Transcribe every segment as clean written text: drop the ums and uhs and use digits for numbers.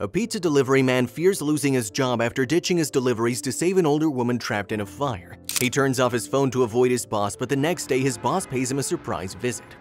A pizza delivery man fears losing his job after ditching his deliveries to save an older woman trapped in a fire. He turns off his phone to avoid his boss, but the next day his boss pays him a surprise visit.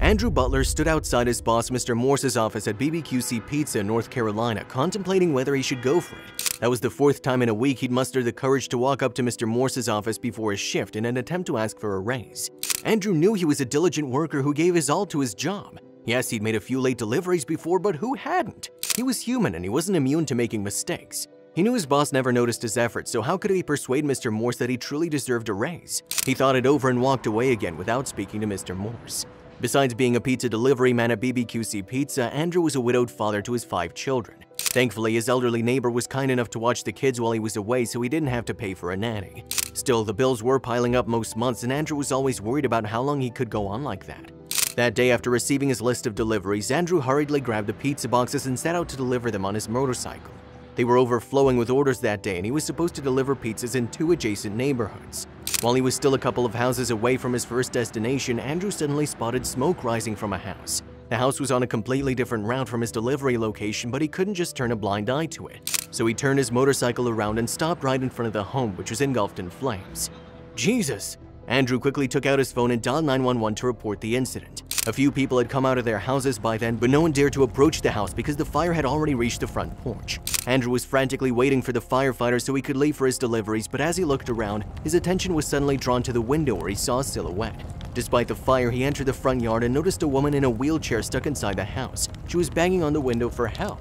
Andrew Butler stood outside his boss Mr. Morse's office at BBQC Pizza in North Carolina, contemplating whether he should go for it. That was the fourth time in a week he'd mustered the courage to walk up to Mr. Morse's office before his shift in an attempt to ask for a raise. Andrew knew he was a diligent worker who gave his all to his job. Yes, he'd made a few late deliveries before, but who hadn't? He was human and he wasn't immune to making mistakes. He knew his boss never noticed his efforts, so how could he persuade Mr. Morse that he truly deserved a raise? He thought it over and walked away again without speaking to Mr. Morse. Besides being a pizza delivery man at BBQC Pizza, Andrew was a widowed father to his 5 children. Thankfully, his elderly neighbor was kind enough to watch the kids while he was away, so he didn't have to pay for a nanny. Still, the bills were piling up most months, and Andrew was always worried about how long he could go on like that. That day, after receiving his list of deliveries, Andrew hurriedly grabbed the pizza boxes and set out to deliver them on his motorcycle. They were overflowing with orders that day, and he was supposed to deliver pizzas in 2 adjacent neighborhoods. While he was still a couple of houses away from his first destination, Andrew suddenly spotted smoke rising from a house. The house was on a completely different route from his delivery location, but he couldn't just turn a blind eye to it. So he turned his motorcycle around and stopped right in front of the home, which was engulfed in flames. Jesus! Andrew quickly took out his phone and dialed 911 to report the incident. A few people had come out of their houses by then, but no one dared to approach the house because the fire had already reached the front porch. Andrew was frantically waiting for the firefighters so he could leave for his deliveries, but as he looked around, his attention was suddenly drawn to the window where he saw a silhouette. Despite the fire, he entered the front yard and noticed a woman in a wheelchair stuck inside the house. She was banging on the window for help.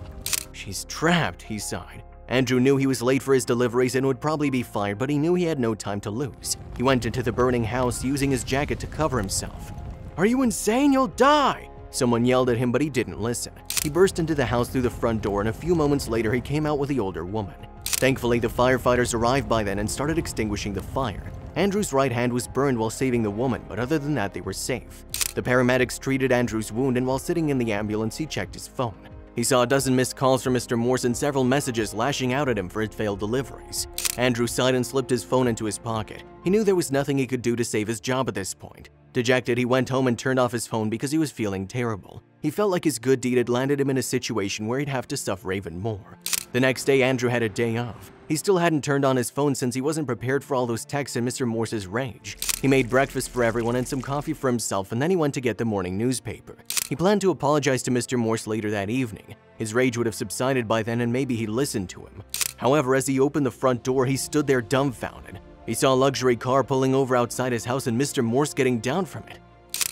"She's trapped," he sighed. Andrew knew he was late for his deliveries and would probably be fired, but he knew he had no time to lose. He went into the burning house, using his jacket to cover himself. "Are you insane? You'll die!" Someone yelled at him, but he didn't listen. He burst into the house through the front door, and a few moments later he came out with the older woman. Thankfully, the firefighters arrived by then and started extinguishing the fire. Andrew's right hand was burned while saving the woman, but other than that, they were safe. The paramedics treated Andrew's wound, and while sitting in the ambulance, he checked his phone. He saw a dozen missed calls from Mr. Morse and several messages lashing out at him for his failed deliveries. Andrew sighed and slipped his phone into his pocket. He knew there was nothing he could do to save his job at this point. Dejected, he went home and turned off his phone because he was feeling terrible. He felt like his good deed had landed him in a situation where he'd have to suffer even more. The next day, Andrew had a day off. He still hadn't turned on his phone since he wasn't prepared for all those texts and Mr. Morse's rage. He made breakfast for everyone and some coffee for himself, and then he went to get the morning newspaper. He planned to apologize to Mr. Morse later that evening. His rage would have subsided by then and maybe he'd listen to him. However, as he opened the front door, he stood there dumbfounded. He saw a luxury car pulling over outside his house and Mr. Morse getting down from it.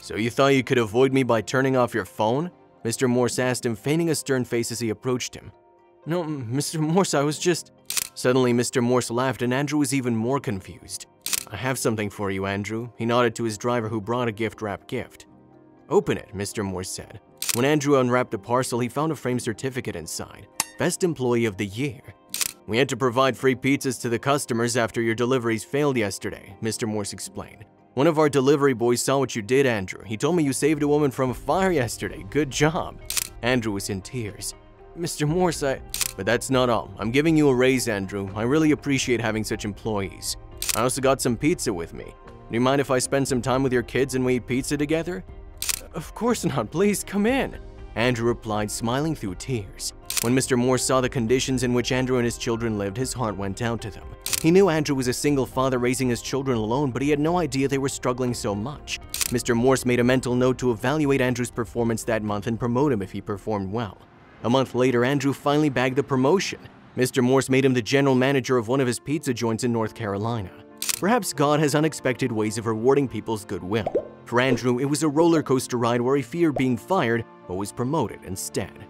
"So you thought you could avoid me by turning off your phone?" Mr. Morse asked him, feigning a stern face as he approached him. "No, Mr. Morse, I was just..." Suddenly, Mr. Morse laughed and Andrew was even more confused. "I have something for you, Andrew." He nodded to his driver who brought a gift-wrapped gift. "Open it," Mr. Morse said. When Andrew unwrapped the parcel, he found a framed certificate inside. Best Employee of the Year. "We had to provide free pizzas to the customers after your deliveries failed yesterday," Mr. Morse explained. "One of our delivery boys saw what you did, Andrew. He told me you saved a woman from a fire yesterday. Good job." Andrew was in tears. "Mr. Morse, But that's not all. I'm giving you a raise, Andrew. I really appreciate having such employees. I also got some pizza with me. Do you mind if I spend some time with your kids and we eat pizza together?" "Of course not. Please come in," Andrew replied, smiling through tears. When Mr. Morse saw the conditions in which Andrew and his children lived, his heart went out to them. He knew Andrew was a single father raising his children alone, but he had no idea they were struggling so much. Mr. Morse made a mental note to evaluate Andrew's performance that month and promote him if he performed well. A month later, Andrew finally bagged the promotion. Mr. Morse made him the general manager of one of his pizza joints in North Carolina. Perhaps God has unexpected ways of rewarding people's goodwill. For Andrew, it was a roller coaster ride where he feared being fired, but was promoted instead.